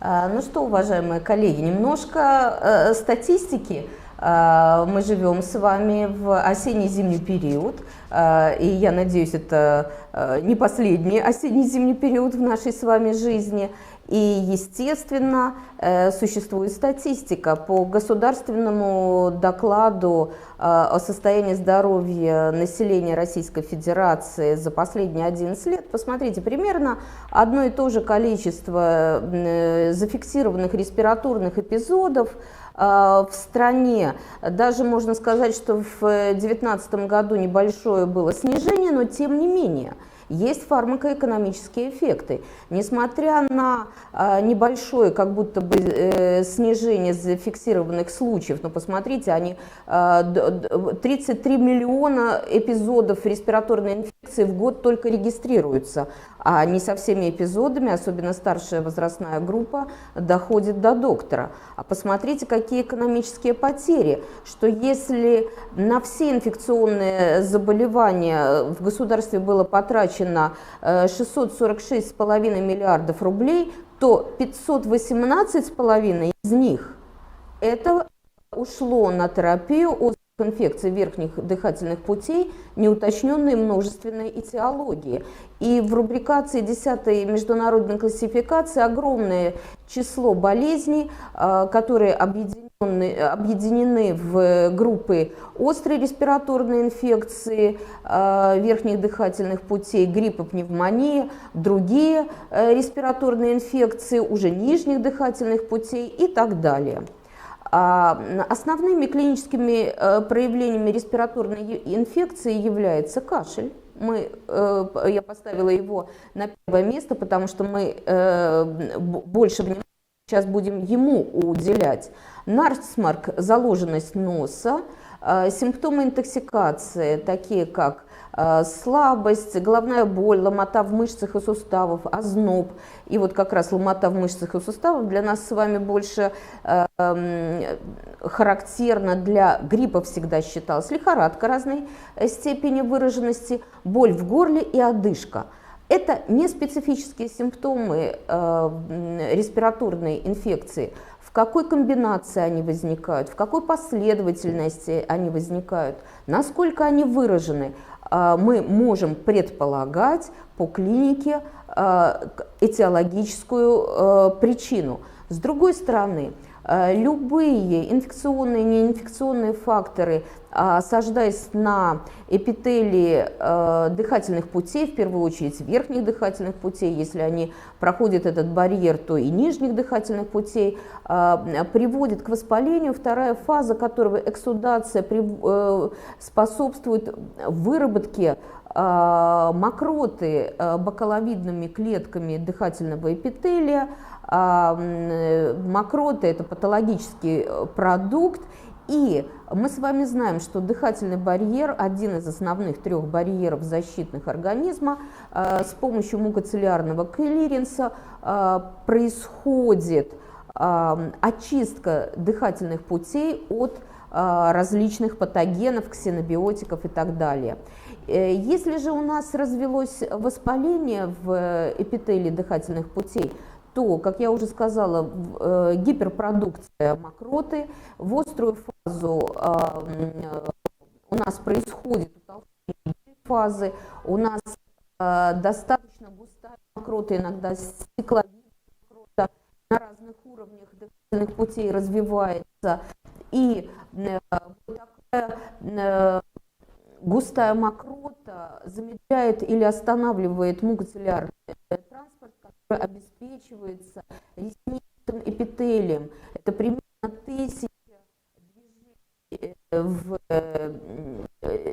Ну что, уважаемые коллеги, немножко статистики. Мы живем с вами в осенне-зимний период, и я надеюсь, это не последний осенне-зимний период в нашей с вами жизни. И, естественно, существует статистика по государственному докладу о состоянии здоровья населения Российской Федерации за последние 11 лет. Посмотрите, примерно одно и то же количество зафиксированных респираторных эпизодов в стране. Даже можно сказать, что в 2019 году небольшое было снижение, но тем не менее есть фармакоэкономические эффекты. Несмотря на небольшое как будто бы снижение зафиксированных случаев, но посмотрите, они 33 миллиона эпизодов респираторной инфекции в год только регистрируются, а не со всеми эпизодами, особенно старшая возрастная группа, доходит до доктора. А посмотрите, какие экономические потери, что если на все инфекционные заболевания в государстве было потрачено 646,5 миллиардов рублей, то 518,5 из них это ушло на терапию острых инфекций верхних дыхательных путей, неуточненной множественной этиологии. И в рубрикации 10-й международной классификации огромное число болезней, которые объединены в группы острой респираторной инфекции верхних дыхательных путей, гриппа, пневмония, другие респираторные инфекции уже нижних дыхательных путей и так далее. Основными клиническими проявлениями респираторной инфекции является кашель. Я поставила его на первое место, потому что мы больше внимания сейчас будем ему уделять. Насморк, заложенность носа, симптомы интоксикации, такие как слабость, головная боль, ломота в мышцах и суставах, озноб. И вот как раз ломота в мышцах и суставах для нас с вами больше характерно для гриппа всегда считалась. Лихорадка разной степени выраженности, боль в горле и одышка. Это не специфические симптомы респираторной инфекции. В какой комбинации они возникают, в какой последовательности они возникают, насколько они выражены, мы можем предполагать по клинике этиологическую причину. С другой стороны, любые инфекционные, неинфекционные факторы, осаждаясь на эпителии дыхательных путей, в первую очередь верхних дыхательных путей, если они проходят этот барьер, то и нижних дыхательных путей, приводит к воспалению, вторая фаза которого эксудация способствует выработке мокроты бакаловидными клетками дыхательного эпителия. Мокрота – это патологический продукт, и мы с вами знаем, что дыхательный барьер – один из основных трех барьеров защитных организма. С помощью мукоциллярного клиренса происходит очистка дыхательных путей от различных патогенов, ксенобиотиков и так далее. Если же у нас развелось воспаление в эпителии дыхательных путей, то, как я уже сказала, гиперпродукция мокроты, в острую фазу у нас происходит утолщение фазы, у нас достаточно густая мокрота, иногда стекловидная мокрота на разных уровнях дыхательных путей развивается. И такая густая мокрота замедляет или останавливает мукоциллярный транспорт, который обеспечивается ресничным эпителием. Это примерно 1000 движений в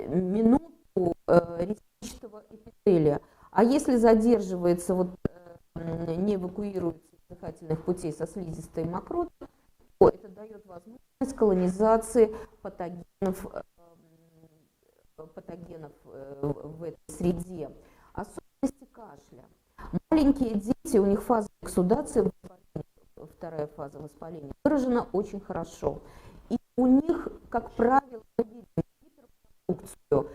минуту ресничного эпителия. А если задерживается, не эвакуируется из дыхательных путей со слизистой мокротой, то это дает возможность колонизации патогенов в этой среде. Особенности кашля. Маленькие дети, у них фаза эксудации, вторая фаза воспаления, выражена очень хорошо. И у них, как правило, видно гиперпродукцию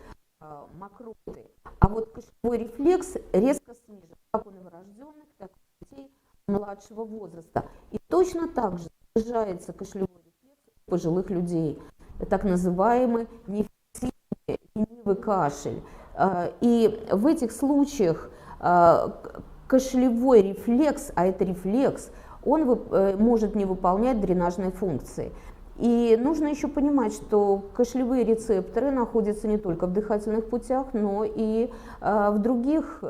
мокроты. А вот кашлевой рефлекс резко снижен, как у новорожденных, так и у детей младше младшего возраста. И точно так же снижается кашлевой рефлекс у пожилых людей, так называемый неэффективный ленивый кашель. И в этих случаях кашлевой рефлекс, а это рефлекс, он может не выполнять дренажные функции. И нужно еще понимать, что кашлевые рецепторы находятся не только в дыхательных путях, но и в других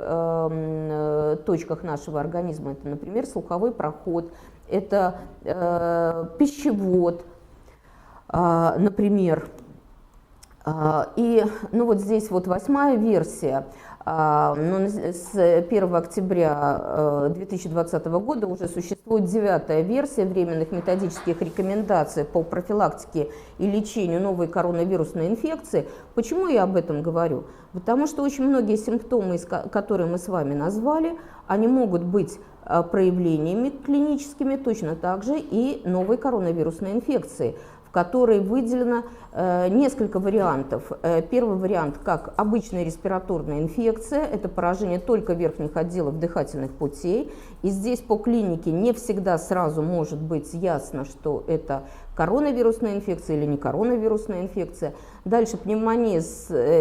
точках нашего организма. Это, например, слуховой проход, это пищевод, например. И ну вот здесь вот 8-я версия. С 1 октября 2020 года уже существует 9-я версия временных методических рекомендаций по профилактике и лечению новой коронавирусной инфекции. Почему я об этом говорю? Потому что очень многие симптомы, которые мы с вами назвали, они могут быть проявлениями клиническими точно так же и новой коронавирусной инфекции, в которой выделено несколько вариантов. Первый вариант как обычная респираторная инфекция, это поражение только верхних отделов дыхательных путей. И здесь по клинике не всегда сразу может быть ясно, что это коронавирусная инфекция или не коронавирусная инфекция. Дальше пневмония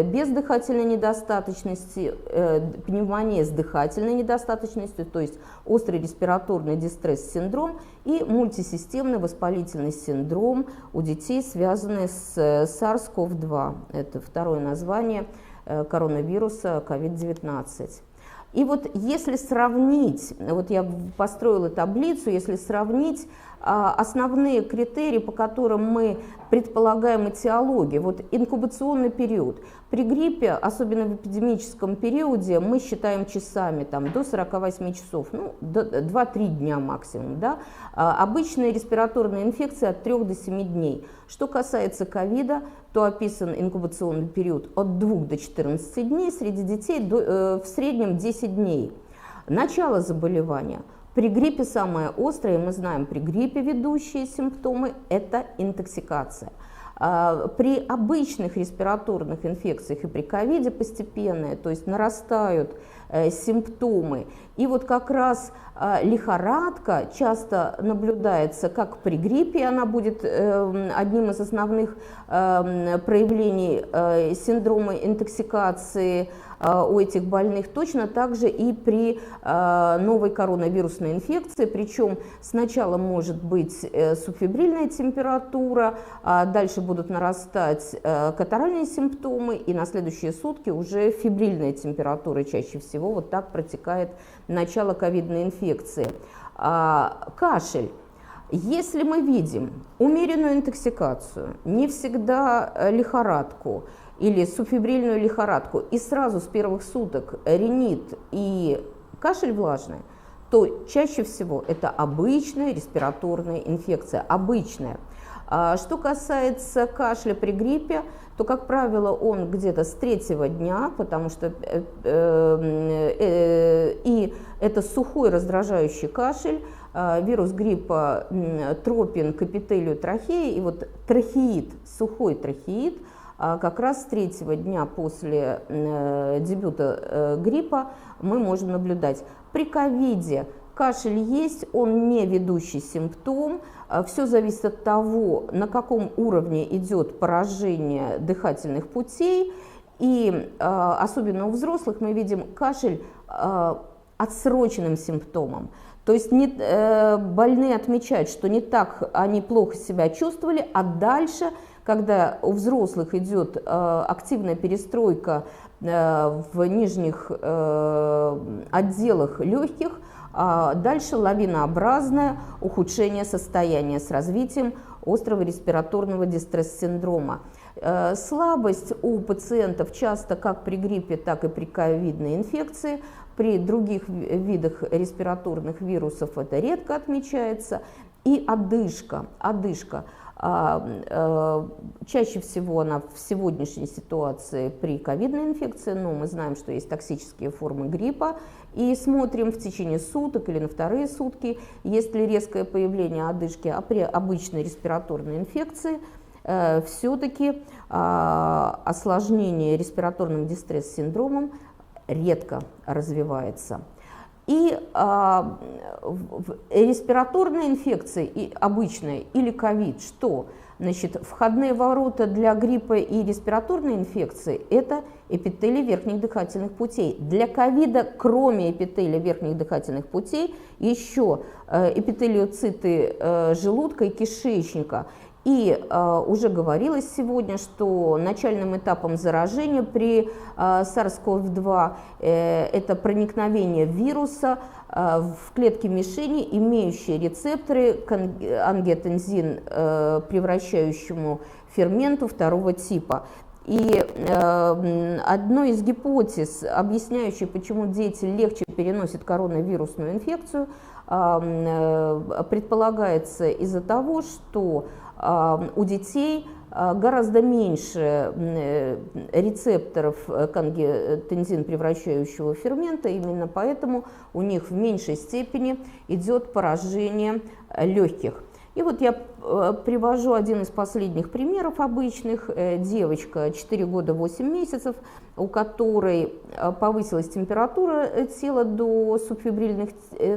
без дыхательной недостаточности, пневмония с дыхательной недостаточностью, то есть острый респираторный дистресс-синдром и мультисистемный воспалительный синдром у детей, связанный с SARS-CoV-2. Это второе название коронавируса COVID-19. И вот если сравнить, вот я построила таблицу, если сравнить основные критерии, по которым мы предполагаем этиологию, вот инкубационный период. При гриппе, особенно в эпидемическом периоде, мы считаем часами, там, до 48 часов, ну, 2-3 дня максимум. Да? Обычная респираторная инфекция от 3 до 7 дней. Что касается ковида, то описан инкубационный период от 2 до 14 дней, среди детей в среднем 10 дней. Начало заболевания. При гриппе самое острое, мы знаем, при гриппе ведущие симптомы – это интоксикация. При обычных респираторных инфекциях и при ковиде постепенные, то есть нарастают симптомы. И вот как раз лихорадка часто наблюдается как при гриппе, она будет одним из основных проявлений синдрома интоксикации у этих больных, точно так же и при новой коронавирусной инфекции, причем сначала может быть субфебрильная температура, дальше будут нарастать катаральные симптомы, и на следующие сутки уже фебрильная температура чаще всего. Вот так протекает начало ковидной инфекции. Кашель. Если мы видим умеренную интоксикацию, не всегда лихорадку или субфебрильную лихорадку, и сразу с первых суток ринит и кашель влажный, то чаще всего это обычная респираторная инфекция, обычная. Что касается кашля при гриппе, то, как правило, он где-то с 3-го дня, потому что и это сухой раздражающий кашель, вирус гриппа тропен к эпителию трахеи, и вот трахеид, сухой трахеид, как раз с 3-го дня после дебюта гриппа мы можем наблюдать. При ковиде кашель есть, он не ведущий симптом, все зависит от того, на каком уровне идет поражение дыхательных путей, и особенно у взрослых мы видим кашель отсроченным симптомом. То есть больные отмечают, что не так они плохо себя чувствовали, а дальше, когда у взрослых идет активная перестройка в нижних отделах легких, дальше лавинообразное ухудшение состояния с развитием острого респираторного дистресс-синдрома. Слабость у пациентов часто как при гриппе, так и при ковидной инфекции. При других видах респираторных вирусов это редко отмечается. И одышка. Чаще всего она в сегодняшней ситуации при ковидной инфекции, но мы знаем, что есть токсические формы гриппа, и смотрим в течение суток или на вторые сутки, есть ли резкое появление одышки, а при обычной респираторной инфекции все-таки осложнение респираторным дистресс-синдромом редко развивается. И респираторная инфекция и обычная или ковид, что? Значит, входные ворота для гриппа и респираторной инфекции – это эпителий верхних дыхательных путей. Для ковида, кроме эпителия верхних дыхательных путей, еще эпителиоциты желудка и кишечника. И уже говорилось сегодня, что начальным этапом заражения при SARS-CoV-2 это проникновение вируса в клетки мишени, имеющие рецепторы к ангиотензин превращающему ферменту второго типа. И одной из гипотез, объясняющей, почему дети легче переносят коронавирусную инфекцию, предполагается из-за того, что у детей гораздо меньше рецепторов к ангиотензин превращающего фермента, именно поэтому у них в меньшей степени идет поражение легких. И вот я привожу один из последних примеров обычных. Девочка 4 года 8 месяцев, у которой повысилась температура тела до субфебрильных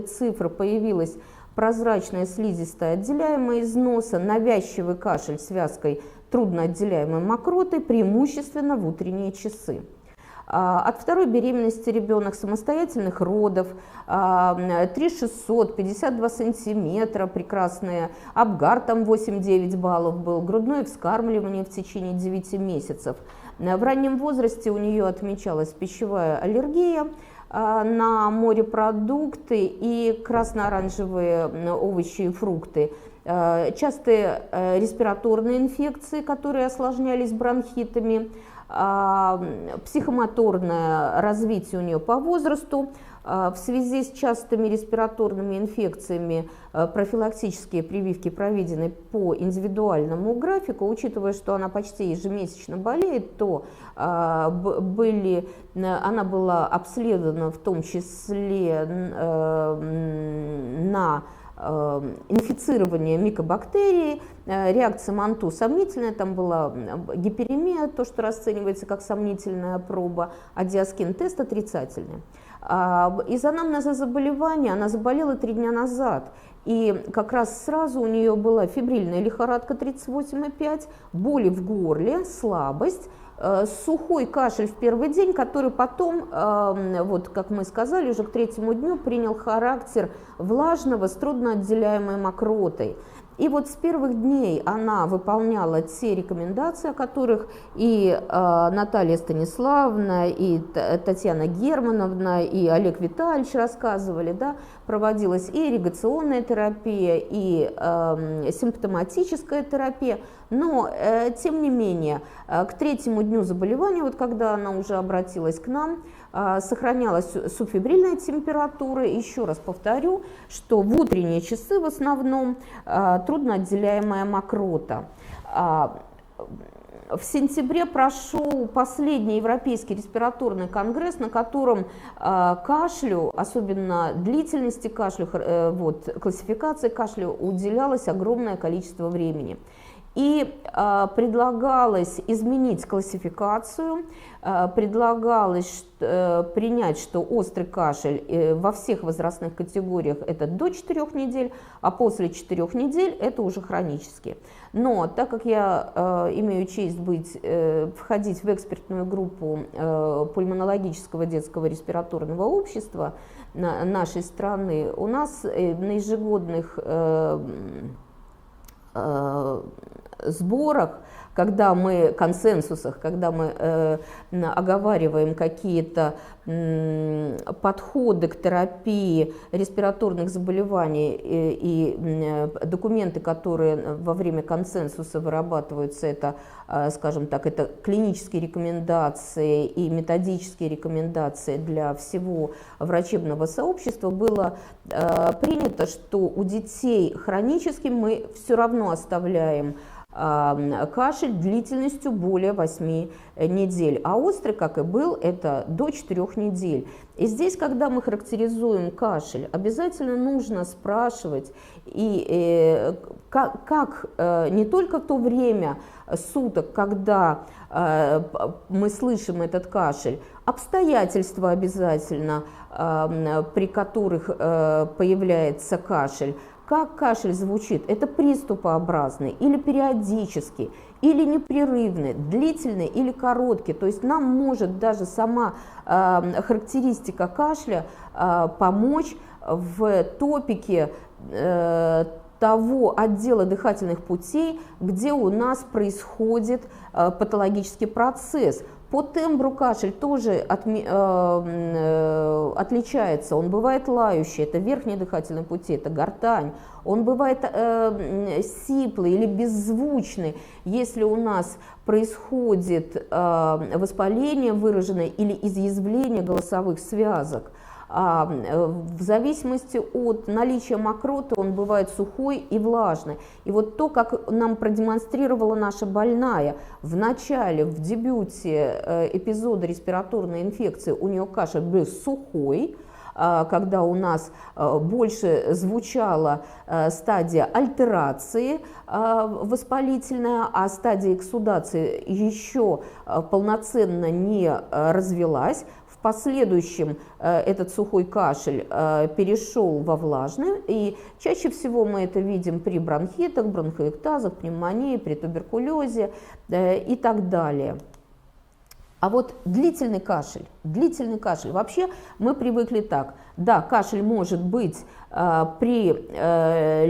цифр, появилась прозрачная слизистая, отделяемая из носа, навязчивый кашель с вязкой трудноотделяемой мокротой, преимущественно в утренние часы. От второй беременности ребенок, самостоятельных родов, 3600, 52 сантиметра, прекрасная, Апгар там 8-9 баллов был, грудное вскармливание в течение 9 месяцев. В раннем возрасте у нее отмечалась пищевая аллергия на морепродукты и красно-оранжевые овощи и фрукты. Частые респираторные инфекции, которые осложнялись бронхитами, психомоторное развитие у нее по возрасту. В связи с частыми респираторными инфекциями профилактические прививки проведены по индивидуальному графику. Учитывая, что она почти ежемесячно болеет, то она была обследована в том числе на инфицирование микобактерий, реакция МАНТУ сомнительная, там была гиперемия, то, что расценивается как сомнительная проба, а диаскин-тест отрицательный. Из анамнеза заболевания она заболела 3 дня назад, и как раз сразу у нее была фебрильная лихорадка 38,5, боли в горле, слабость, сухой кашель в первый день, который потом, вот как мы сказали, уже к 3-му дню принял характер влажного с трудноотделяемой мокротой. И вот с первых дней она выполняла те рекомендации, о которых и Наталья Станиславовна, и Татьяна Германовна, и Олег Витальевич рассказывали, да, проводилась и ирригационная терапия, и симптоматическая терапия, но, тем не менее, к 3-му дню заболевания, вот когда она уже обратилась к нам, сохранялась субфебрильная температура. Еще раз повторю, что в утренние часы в основном трудноотделяемая мокрота. В сентябре прошел последний Европейский респираторный конгресс, на котором кашлю, особенно длительности кашля, классификации кашля, уделялось огромное количество времени. И предлагалось изменить классификацию, предлагалось принять, что острый кашель во всех возрастных категориях это до 4 недель, а после 4 недель это уже хронический. Но так как я имею честь входить в экспертную группу пульмонологического детского респираторного общества нашей страны, у нас на ежегодных сборах, когда мы оговариваем какие-то подходы к терапии респираторных заболеваний и документы, которые во время консенсуса вырабатываются, это, скажем так, это клинические рекомендации и методические рекомендации для всего врачебного сообщества, было принято, что у детей хронически мы все равно оставляем кашель длительностью более 8 недель, а острый, как и был, это до 4 недель. И здесь, когда мы характеризуем кашель, обязательно нужно спрашивать, как не только в то время суток, когда мы слышим этот кашель, обстоятельства обязательно, при которых появляется кашель. Как кашель звучит? Это приступообразный или периодический, или непрерывный, длительный или короткий. То есть нам может даже сама характеристика кашля помочь в топике того отдела дыхательных путей, где у нас происходит патологический процесс. По тембру кашель тоже отличается. Он бывает лающий, это верхние дыхательные пути, это гортань. Он бывает сиплый или беззвучный, если у нас происходит воспаление выраженное или изъязвление голосовых связок. В зависимости от наличия мокроты он бывает сухой и влажный. И вот то, как нам продемонстрировала наша больная в начале, в дебюте эпизода респираторной инфекции, у нее кашель был сухой, когда у нас больше звучала стадия альтерации воспалительная, а стадия эксудации еще полноценно не развилась. В последующем этот сухой кашель перешел во влажный, и чаще всего мы это видим при бронхитах, бронхоэктазах, пневмонии, при туберкулезе и так далее. А вот длительный кашель, вообще мы привыкли так, да, кашель может быть при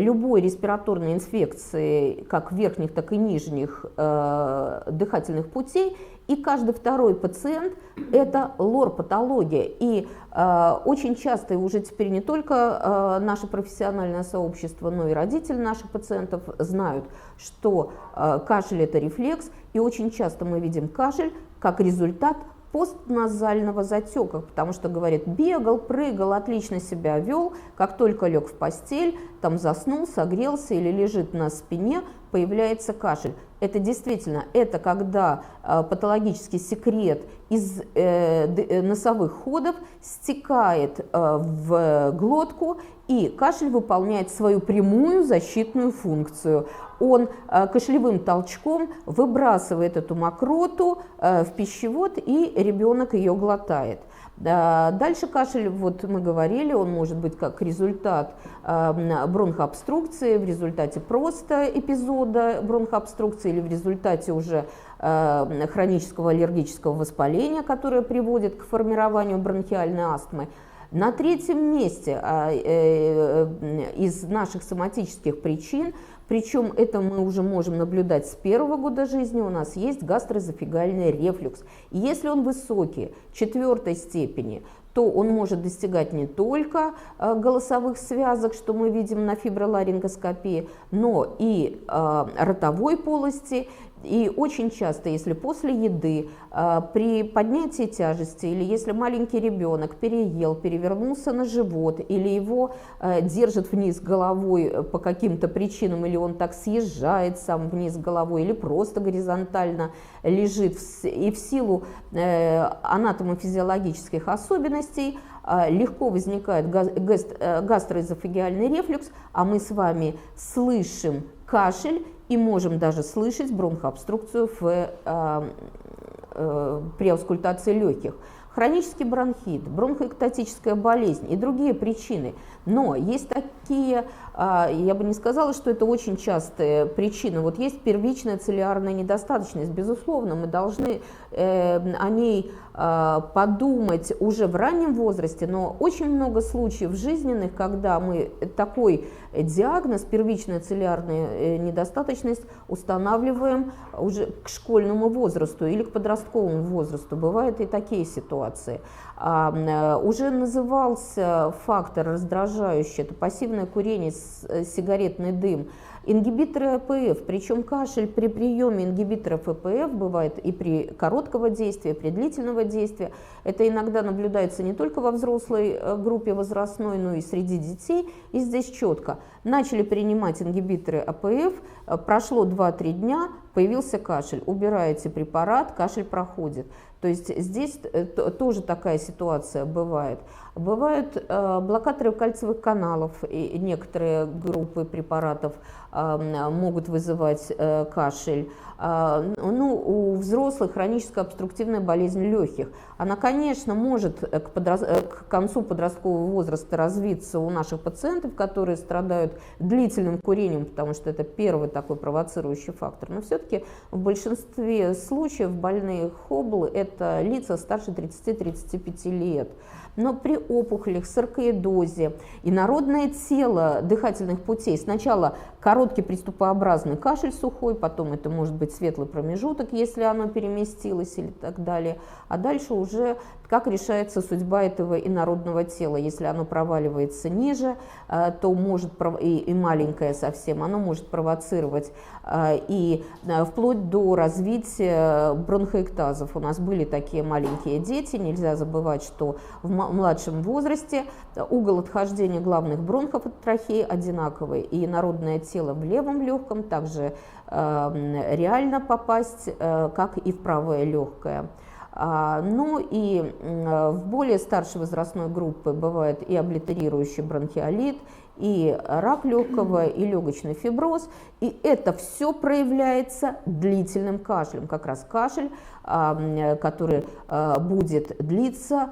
любой респираторной инфекции, как верхних, так и нижних дыхательных путей, и каждый второй пациент – это лор-патология. И очень часто, и уже теперь не только наше профессиональное сообщество, но и родители наших пациентов знают, что кашель – это рефлекс, и очень часто мы видим кашель как результат постназального затека, потому что, говорят, бегал, прыгал, отлично себя вел, как только лег в постель, там заснул, согрелся или лежит на спине, появляется кашель. Это действительно, это когда патологический секрет из носовых ходов стекает в глотку, и кашель выполняет свою прямую защитную функцию. Он кашлевым толчком выбрасывает эту мокроту в пищевод, и ребенок ее глотает. Дальше кашель, вот мы говорили, он может быть как результат бронхообструкции, в результате просто эпизода бронхообструкции или в результате уже хронического аллергического воспаления, которое приводит к формированию бронхиальной астмы. На третьем месте из наших соматических причин, причем это мы уже можем наблюдать с первого года жизни, у нас есть гастроэзофагальный рефлюкс. И если он высокий, 4 степени, то он может достигать не только голосовых связок, что мы видим на фиброларингоскопии, но и ротовой полости. И очень часто, если после еды, при поднятии тяжести, или если маленький ребенок переел, перевернулся на живот, или его держит вниз головой по каким-то причинам, или он так съезжает сам вниз головой, или просто горизонтально лежит, и в силу анатомофизиологических особенностей легко возникает гастроэзофагиальный рефлюкс, а мы с вами слышим кашель, и можем даже слышать бронхообструкцию при аускультации легких. Хронический бронхит, бронхоэктатическая болезнь и другие причины. Но есть такие, я бы не сказала, что это очень частые причины. Вот есть первичная целлюлярная недостаточность. Безусловно, мы должны о ней подумать уже в раннем возрасте, но очень много случаев жизненных, когда мы такой диагноз, первичная целлюлярная недостаточность, устанавливаем уже к школьному возрасту или к подростковому возрасту. Бывают и такие ситуации. Уже назывался фактор раздражающий, это пассивное курение, сигаретный дым, ингибиторы АПФ, причем кашель при приеме ингибиторов АПФ бывает и при короткого действия, и при длительного действия. Это иногда наблюдается не только во взрослой группе возрастной, но и среди детей. И здесь четко. Начали принимать ингибиторы АПФ, прошло 2-3 дня, появился кашель, убираете препарат, кашель проходит. То есть здесь тоже такая ситуация бывает. Бывают блокаторы кальциевых каналов, и некоторые группы препаратов могут вызывать кашель. Ну, у взрослых хроническая обструктивная болезнь легких. Она, конечно, может к концу подросткового возраста развиться у наших пациентов, которые страдают длительным курением, потому что это первый такой провоцирующий фактор. Но все-таки в большинстве случаев больные Хоббл – это лица старше 30-35 лет. Но при опухолях, саркоидозе, инородное тело дыхательных путей, сначала короткий приступообразный кашель сухой, потом это может быть светлый промежуток, если оно переместилось или так далее, а дальше уже как решается судьба этого инородного тела. Если оно проваливается ниже, то может, и маленькое совсем, оно может провоцировать и вплоть до развития бронхоэктазов. У нас были такие маленькие дети, нельзя забывать, что в младшем возрасте угол отхождения главных бронхов от трахеи одинаковый, и инородное тело в левом легком также реально попасть, как и в правое легкое. Ну и в более старшей возрастной группы бывает и облитерирующий бронхиолит, и рак легкого, и легочный фиброз, и это все проявляется длительным кашлем. Как раз кашель, который будет длиться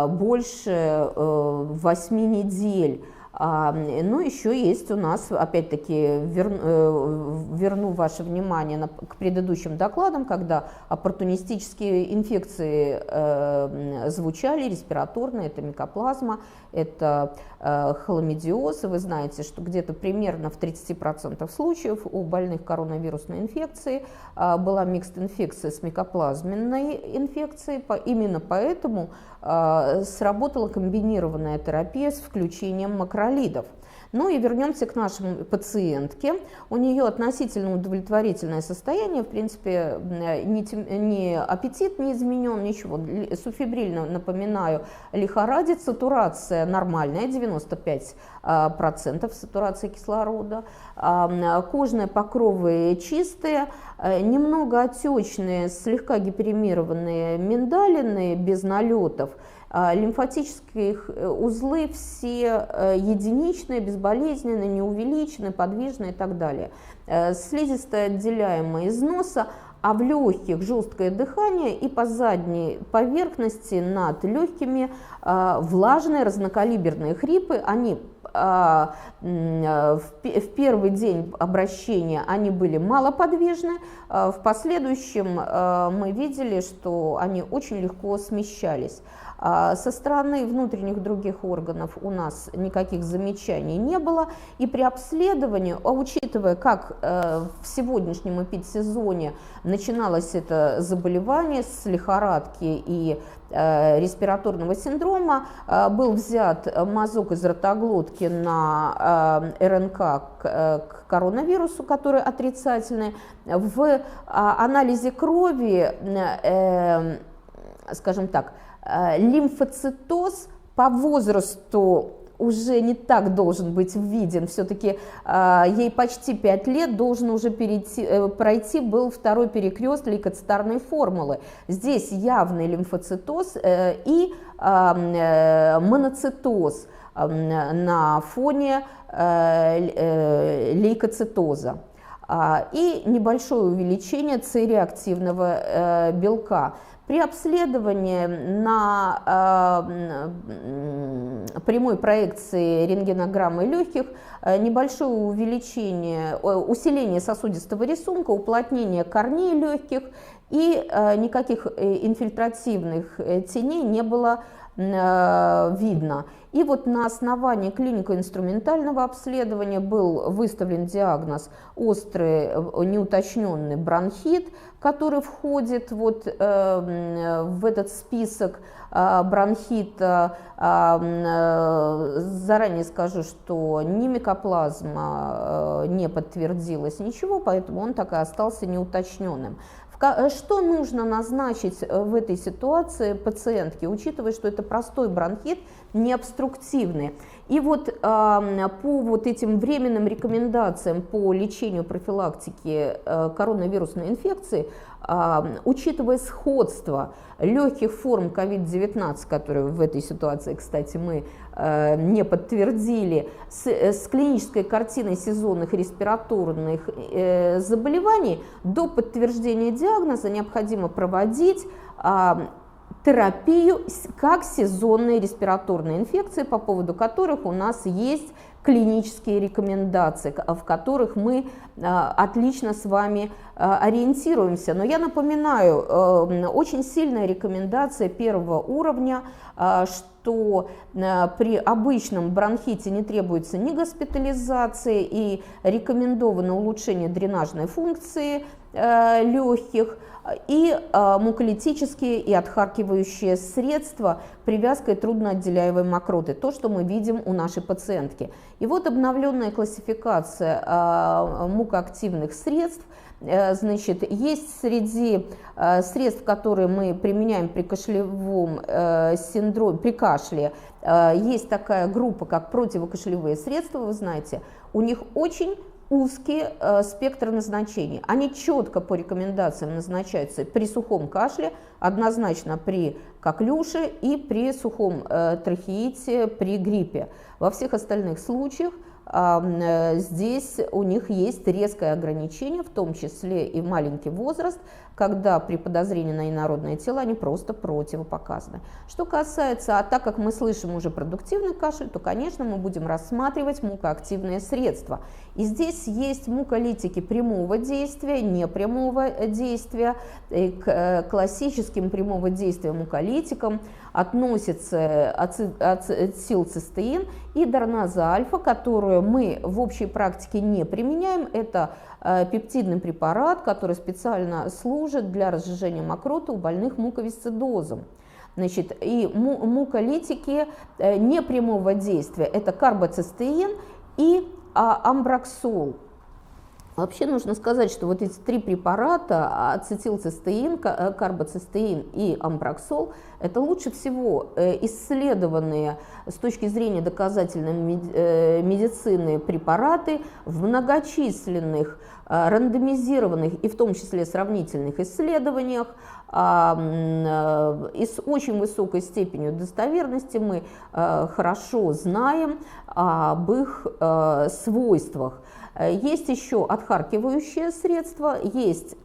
больше 8 недель. Ну, еще есть у нас, опять-таки, верну ваше внимание к предыдущим докладам, когда оппортунистические инфекции звучали, респираторные, это микоплазма, это хламидиоз. Вы знаете, что где-то примерно в 30% случаев у больных коронавирусной инфекцией была микст-инфекция с микоплазменной инфекцией. Именно поэтому сработала комбинированная терапия с включением макролидов. Ну и вернемся к нашей пациентке. У нее относительно удовлетворительное состояние, в принципе, ни аппетит не изменен, ничего. Субфебрильно, напоминаю, лихорадит, сатурация нормальная, 95% сатурация кислорода, кожные покровы чистые, немного отечные, слегка гиперемированные миндалины без налетов. Лимфатические узлы все единичные, безболезненные, неувеличенные, подвижные и так далее. Слизистая отделяемая из носа, а в легких жесткое дыхание, и по задней поверхности над легкими влажные разнокалиберные хрипы. Они в первый день обращения они были малоподвижны, в последующем мы видели, что они очень легко смещались. Со стороны внутренних других органов у нас никаких замечаний не было, и при обследовании, учитывая, как в сегодняшнем эпидсезоне начиналось это заболевание с лихорадки и респираторного синдрома, был взят мазок из ротоглотки на РНК к коронавирусу, который отрицательный. В анализе крови, скажем так, лимфоцитоз по возрасту уже не так должен быть виден, все-таки ей почти 5 лет, должен уже пройти был второй перекрест лейкоцитарной формулы. Здесь явный лимфоцитоз и моноцитоз на фоне лейкоцитоза. И небольшое увеличение С-реактивного белка. При обследовании на прямой проекции рентгенограммы легких небольшое увеличение, усиление сосудистого рисунка, уплотнение корней легких, и никаких инфильтративных теней не было видно. И вот на основании клинико-инструментального обследования был выставлен диагноз острый неуточненный бронхит, который входит вот в этот список бронхита. Заранее скажу, что ни микоплазма не подтвердилась, ничего, поэтому он так и остался неуточненным. В Что нужно назначить в этой ситуации пациентке, учитывая, что это простой бронхит, не обструктивный? И вот по вот этим временным рекомендациям по лечению профилактики коронавирусной инфекции, учитывая сходство легких форм COVID-19, которые в этой ситуации, кстати, мы не подтвердили, с клинической картиной сезонных респираторных заболеваний, до подтверждения диагноза необходимо проводить терапию как сезонные респираторные инфекции, по поводу которых у нас есть клинические рекомендации, в которых мы отлично с вами ориентируемся. Но я напоминаю, очень сильная рекомендация первого уровня, что при обычном бронхите не требуется ни госпитализации и рекомендовано улучшение дренажной функции легких, и муколитические и отхаркивающие средства привязкой трудноотделяемой мокроты, то, что мы видим у нашей пациентки. И вот обновленная классификация мукоактивных средств. Значит, есть среди средств, которые мы применяем при кашлевом синдроме, при кашле, есть такая группа, как противокашлевые средства, вы знаете, у них очень узкий спектр назначений. Они четко по рекомендациям назначаются при сухом кашле, однозначно при коклюше и при сухом трахеите, при гриппе. Во всех остальных случаях здесь у них есть резкое ограничение, в том числе и маленький возраст, когда при подозрении на инородное тело они просто противопоказаны. Что касается, так как мы слышим уже продуктивный кашель, то, конечно, мы будем рассматривать мукоактивные средства. И здесь есть муколитики прямого действия, непрямого действия. И к классическим прямого действия муколитикам относится ацетилцистеин и дарназа альфа, которую мы в общей практике не применяем. Это пептидный препарат, который специально служит для разжижения мокроты у больных муковисцидозом. Значит, и муколитики непрямого действия – это карбоцистеин и амброксол. Вообще нужно сказать, что вот эти три препарата, ацетилцистеин, карбоцистеин и амброксол, это лучше всего исследованные с точки зрения доказательной медицины препараты в многочисленных рандомизированных и в том числе сравнительных исследованиях, и с очень высокой степенью достоверности мы хорошо знаем об их свойствах. Есть еще отхаркивающие средства, есть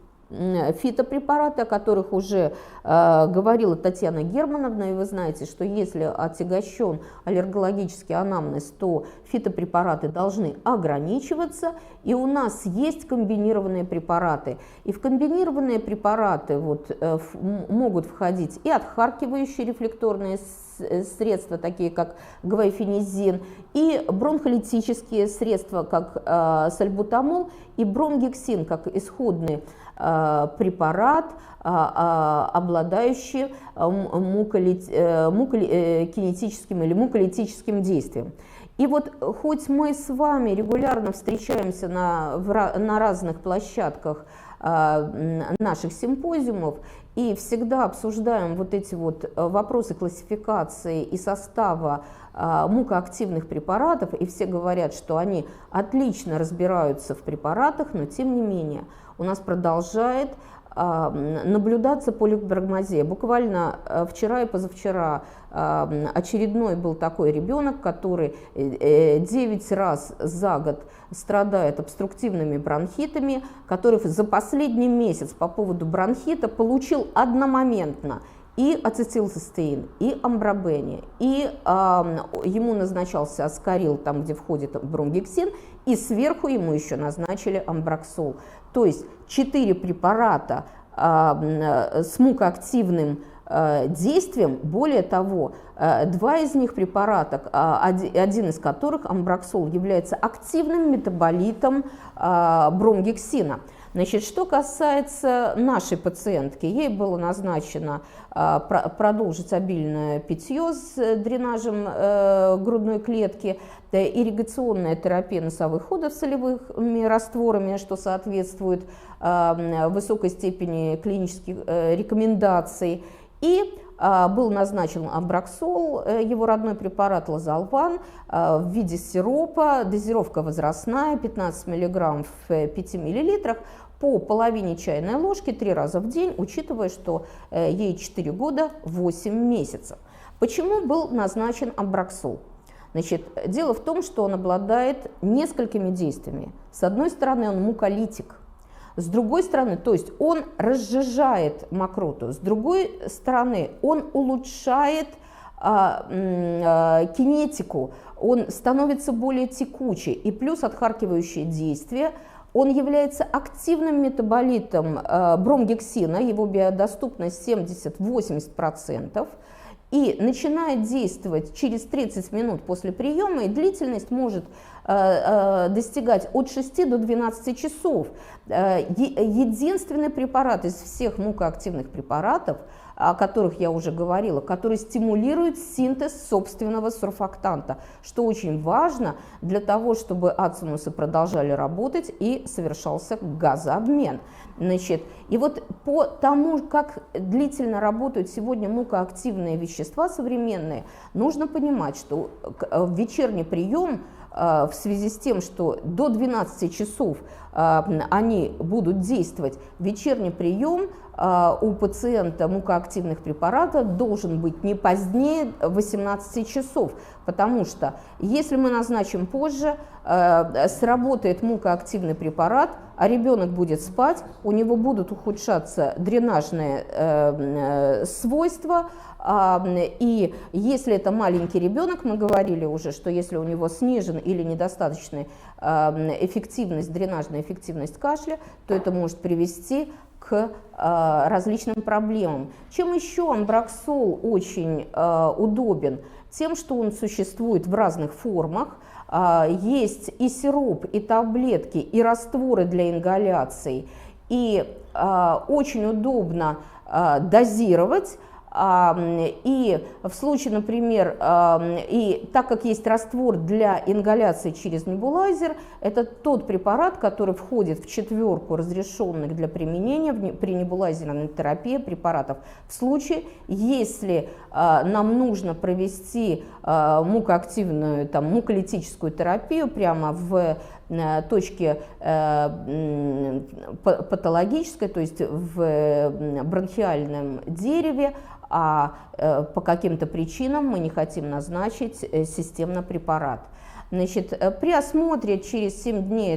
фитопрепараты, о которых уже говорила Татьяна Германовна, и вы знаете, что если отягощен аллергологический анамнез, то фитопрепараты должны ограничиваться, и у нас есть комбинированные препараты. И в комбинированные препараты могут входить и отхаркивающие рефлекторные средства, такие как гвайфенизин, и бронхолитические средства, как сальбутамол, и бромгексин, как исходный препарат, обладающий кинетическим или муколитическим действием. И вот хоть мы с вами регулярно встречаемся на разных площадках наших симпозиумов и всегда обсуждаем вот эти вот вопросы классификации и состава мукоактивных препаратов, и все говорят, что они отлично разбираются в препаратах, но тем не менее у нас продолжает наблюдаться полипрагмазия. Буквально вчера и позавчера очередной был такой ребенок, который 9 раз за год страдает обструктивными бронхитами, который за последний месяц по поводу бронхита получил одномоментно и ацетилцистеин, и амбробене, и ему назначался аскарил, там, где входит бромгексин, и сверху ему еще назначили амброксол. То есть 4 препарата с мукоактивным действием, более того, 2 из них препарата, один из которых, амброксол, является активным метаболитом бромгексина. Значит, что касается нашей пациентки, ей было назначено продолжить обильное питье с дренажем грудной клетки, ирригационная терапия носовых ходов с солевыми растворами, что соответствует высокой степени клинических рекомендаций, и был назначен амброксол, его родной препарат лазолван в виде сиропа, дозировка возрастная, 15 мг в 5 мл, по половине чайной ложки 3 раза в день, учитывая, что ей 4 года 8 месяцев. Почему был назначен амброксол? Значит, дело в том, что он обладает несколькими действиями. С одной стороны, он муколитик. С другой стороны, то есть он разжижает мокроту, с другой стороны, он улучшает кинетику, он становится более текучий, и плюс отхаркивающее действие, он является активным метаболитом бромгексина, его биодоступность 70–80%, и начинает действовать через 30 минут после приема, и длительность может достигать от 6 до 12 часов. Единственный препарат из всех мукоактивных препаратов, о которых я уже говорила, который стимулирует синтез собственного сурфактанта, что очень важно для того, чтобы ацинусы продолжали работать и совершался газообмен. Значит, и вот по тому, как длительно работают сегодня мукоактивные вещества современные, нужно понимать, что вечерний прием в связи с тем, что до 12 часов они будут действовать, вечерний прием у пациента мукоактивных препаратов должен быть не позднее 18 часов, потому что если мы назначим позже, сработает мукоактивный препарат, а ребенок будет спать, у него будут ухудшаться дренажные свойства, и если это маленький ребенок, мы говорили уже, что если у него снижен или недостаточная эффективность, дренажная эффективность кашля, то это может привести к различным проблемам. Чем еще амброксол очень удобен? Тем, что он существует в разных формах. Есть и сироп, и таблетки, и растворы для ингаляции. И очень удобно дозировать. И в случае, например, и так как есть раствор для ингаляции через небулайзер, это тот препарат, который входит в четверку разрешенных для применения при небулайзерной терапии препаратов в случае, если нам нужно провести мукоактивную, муколитическую терапию прямо в точке патологической, то есть в бронхиальном дереве, а по каким-то причинам мы не хотим назначить системно препарат. Значит, при осмотре через 7 дней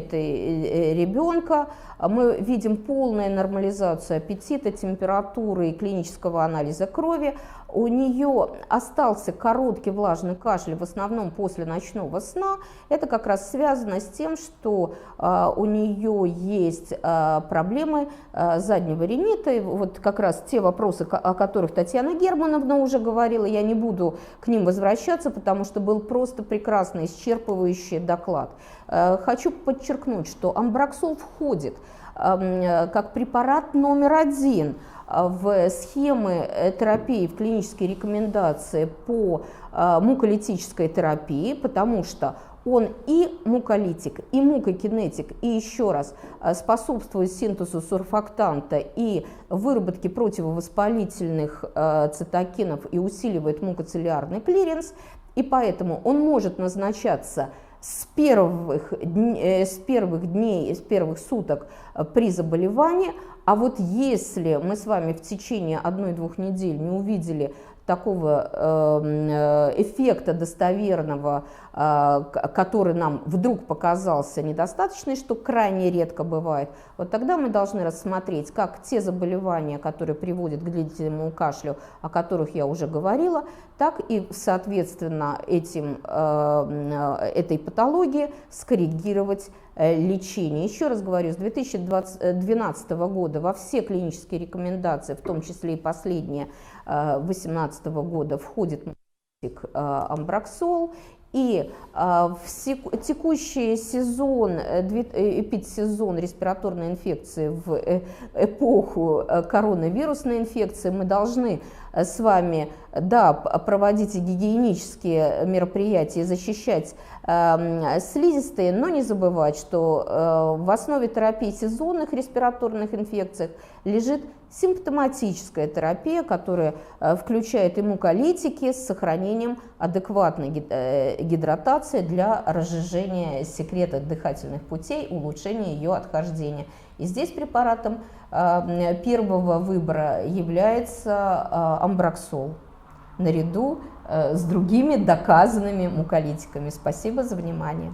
ребенка мы видим полную нормализацию аппетита, температуры и клинического анализа крови. У нее остался короткий влажный кашель, в основном после ночного сна. Это как раз связано с тем, что у нее есть проблемы заднего ринита. И вот как раз те вопросы, о которых Татьяна Германовна уже говорила, я не буду к ним возвращаться, потому что был просто прекрасный, исчерпывающий доклад. Хочу подчеркнуть, что амброксол входит как препарат номер 1 в схемы терапии, в клинические рекомендации по муколитической терапии, потому что он и муколитик, и мукокинетик, и еще раз способствует синтезу сурфактанта и выработке противовоспалительных цитокинов и усиливает мукоцеллярный клиренс, и поэтому он может назначаться с первых дней, с первых суток при заболевании. А вот если мы с вами в течение 1–2 недель не увидели такого эффекта достоверного, который нам вдруг показался недостаточный, что крайне редко бывает, вот тогда мы должны рассмотреть, как те заболевания, которые приводят к длительному кашлю, о которых я уже говорила, так и, соответственно, этой патологии скоррегировать лечение. Еще раз говорю, с 2012 года во все клинические рекомендации, в том числе и последние 2018 года, входит амброксол. И в текущий сезон, эпидсезон респираторной инфекции, в эпоху коронавирусной инфекции, мы должны с вами, да, проводить гигиенические мероприятия и защищать слизистые, но не забывать, что в основе терапии сезонных респираторных инфекций лежит симптоматическая терапия, которая включает и муколитики с сохранением адекватной гидратации для разжижения секрета дыхательных путей, улучшения ее отхождения. И здесь препаратом первого выбора является амброксол, наряду с другими доказанными муколитиками. Спасибо за внимание.